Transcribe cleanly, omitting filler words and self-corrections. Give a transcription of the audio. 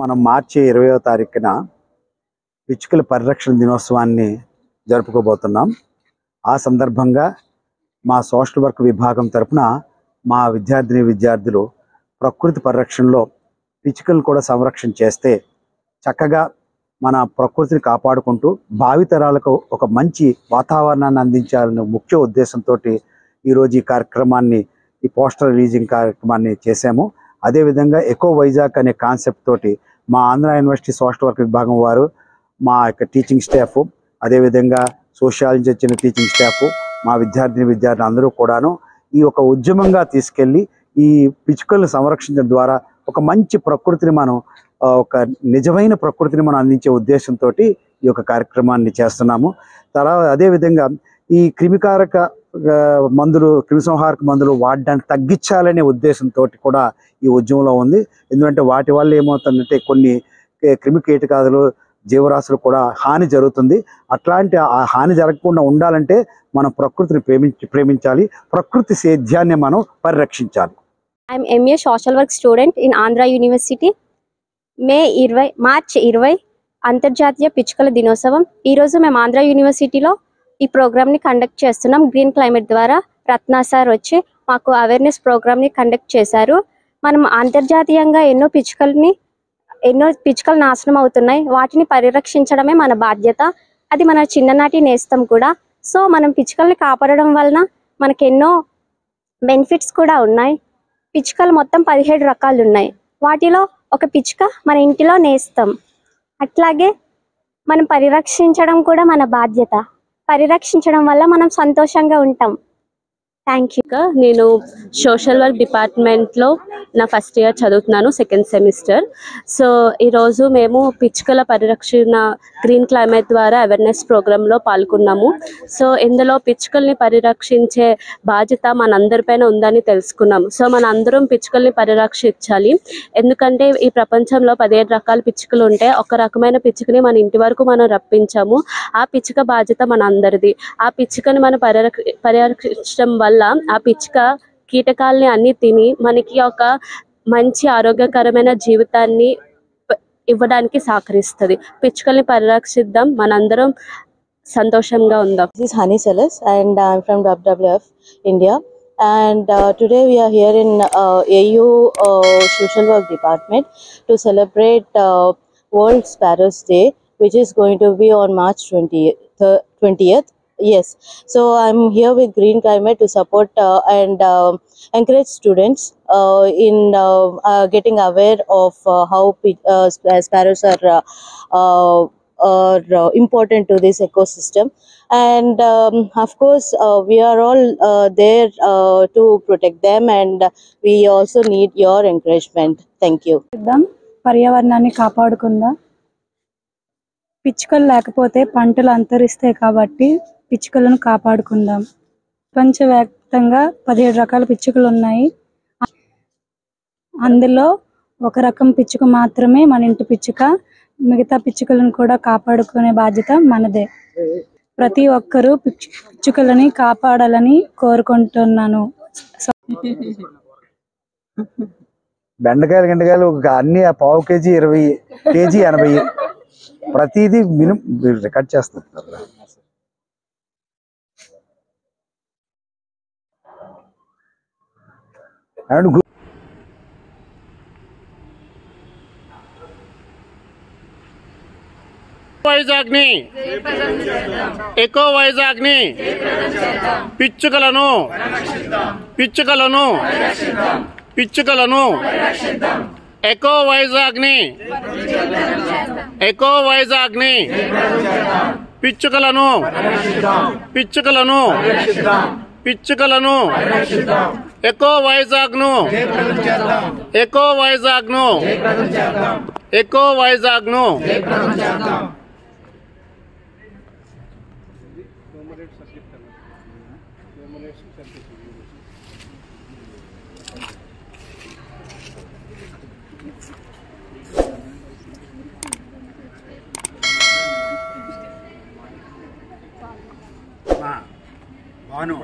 మనం మార్చి 20వ తారీఖున పిచ్చుకల పరిరక్షణ దినోత్సవాన్ని జరుపుకోబోతున్నాం. ఆ సందర్భంగా మా సోషల్ వర్క్ విభాగం తరపున మా విద్యార్థులు ప్రకృతి పరిరక్షణలో పిచ్చుకలను కూడా సంరక్షణ చేస్తే చక్కగా మన ప్రకృతిని కాపాడుకుంటూ భావితరాలకు ఒక మంచి వాతావరణాన్ని అందించాలనే ముఖ్య ఉద్దేశంతో ఈరోజు ఈ కార్యక్రమాన్ని, ఈ పోస్టర్ రిలీజింగ్ కార్యక్రమాన్ని చేశాము. అదేవిధంగా ఎకో వైజాగ్ అనే కాన్సెప్ట్ తోటి మా ఆంధ్ర యూనివర్సిటీ సోషల్ వర్క్ విభాగం వారు, మా యొక్క టీచింగ్ స్టాఫ్, అదేవిధంగా సోషియాలజీ వచ్చిన టీచింగ్ స్టాఫ్, మా విద్యార్థులు అందరూ కూడాను ఈ ఒక ఉద్యమంగా తీసుకెళ్ళి ఈ పిచ్చుకలను సంరక్షించడం ద్వారా ఒక మంచి ప్రకృతిని మనం, ఒక నిజమైన ప్రకృతిని మనం అందించే ఉద్దేశంతో ఈ యొక్క కార్యక్రమాన్ని చేస్తున్నాము. తర్వాత అదేవిధంగా ఈ క్రిమికారక మందులు, క్రిమిసంహారక మందులు వాడడానికి తగ్గించాలనే ఉద్దేశంతో కూడా ఈ ఉద్యమంలో ఉంది. ఎందుకంటే వాటి వల్ల ఏమవుతుందంటే కొన్ని క్రిమి కీటకాదులు, జీవరాశులు కూడా హాని జరుగుతుంది. అట్లాంటి ఆ హాని జరగకుండా ఉండాలంటే మనం ప్రకృతిని ప్రేమించాలి, ప్రకృతి సేద్యాన్ని మనం పరిరక్షించాలి. I'm MA Social Work student in Andhra University. మార్చి 20 అంతర్జాతీయ పిచ్చుకల దినోత్సవం. ఈరోజు మేము ఆంధ్ర యూనివర్సిటీలో ఈ ప్రోగ్రామ్ని కండక్ట్ చేస్తున్నాం. గ్రీన్ క్లైమేట్ ద్వారా రత్నా సార్ వచ్చి మాకు అవేర్నెస్ ప్రోగ్రామ్ని కండక్ట్ చేశారు. మనం అంతర్జాతీయంగా ఎన్నో పిచ్చుకలు నాశనం అవుతున్నాయి. వాటిని పరిరక్షించడమే మన బాధ్యత. అది మన చిన్ననాటి నేస్తం కూడా. సో మనం పిచ్చుకల్ని కాపాడడం వలన మనకు ఎన్నో బెనిఫిట్స్ కూడా ఉన్నాయి. పిచ్చుకలు మొత్తం 17 రకాలు ఉన్నాయి. వాటిలో ఒక పిచ్చుక మన ఇంటిలో నేస్తం. అట్లాగే మనం పరిరక్షించడం కూడా మన బాధ్యత. పరిరక్షించడం వల్ల మనం సంతోషంగా ఉంటాం. Thank you. నేను సోషల్ వర్క్ డిపార్ట్మెంట్లో నా ఫస్ట్ ఇయర్ చదువుతున్నాను, సెకండ్ సెమిస్టర్. సో ఈరోజు మేము పిచ్చుకల పరిరక్షణ గ్రీన్ క్లైమేట్ ద్వారా అవేర్నెస్ ప్రోగ్రాంలో పాల్గొన్నాము. సో ఇందులో పిచ్చుకల్ని పరిరక్షించే బాధ్యత మనందరిపైన ఉందని తెలుసుకున్నాము. సో మన అందరం పిచ్చుకల్ని పరిరక్షించాలి. ఎందుకంటే ఈ ప్రపంచంలో 17 రకాల పిచ్చుకలు ఉంటే ఒక రకమైన పిచ్చుకని మన ఇంటి వరకు మనం రప్పించాము. ఆ పిచ్చుక బాధ్యత మన అందరిది. ఆ పిచ్చుకని మనం పరిరక్షించడం వల్ల ఆ పిచ్చుక కీటకాలని అన్ని తిని మనకి ఒక మంచి ఆరోగ్యకరమైన జీవితాన్ని ఇవ్వడానికి సహకరిస్తుంది. పిచ్చుకల్ని పరిరక్షిద్దాం, మనందరం సంతోషంగా ఉందాం. This is Hani Salas and I'm from WWF India, and today we are here in AU Social Work Department to celebrate World Sparrows Day, which is going to be on March 20th. Yes, so I'm here with Green Climate to support and encourage students in getting aware of how sparrows are important to this ecosystem, and of course we are all there to protect them, and we also need your encouragement. Thank you. పర్యావరణాన్ని కాపాడుకుందాం. పిచ్చుకలు లేకపోతే పంటలు అంతరిస్తాయి కాబట్టి పిచ్చుకలను కాపాడుకుందాం. ప్రపంచవ్యాప్తంగా 17 రకాల పిచ్చుకలు ఉన్నాయి. అందులో ఒక రకం పిచ్చుక మాత్రమే మన ఇంటి పిచ్చుక. మిగతా పిచ్చుకలను కూడా కాపాడుకునే బాధ్యత మనదే. ప్రతి ఒక్కరూ పిచ్చుకలని కాపాడాలని కోరుకుంటున్నాను. బెండకాయలు అన్ని పావు కేజీ 20 కేజీ 80 ప్రతిదీ మినిమం రికార్డ్ చేస్తున్నారు. అండ్ వైజాగ్ని ఎకో వైజాగ్ని పిచ్చుకలను ఎకో వైజాగ్ని పిచ్చుకలను ఎకో వైజాగ్ను భాను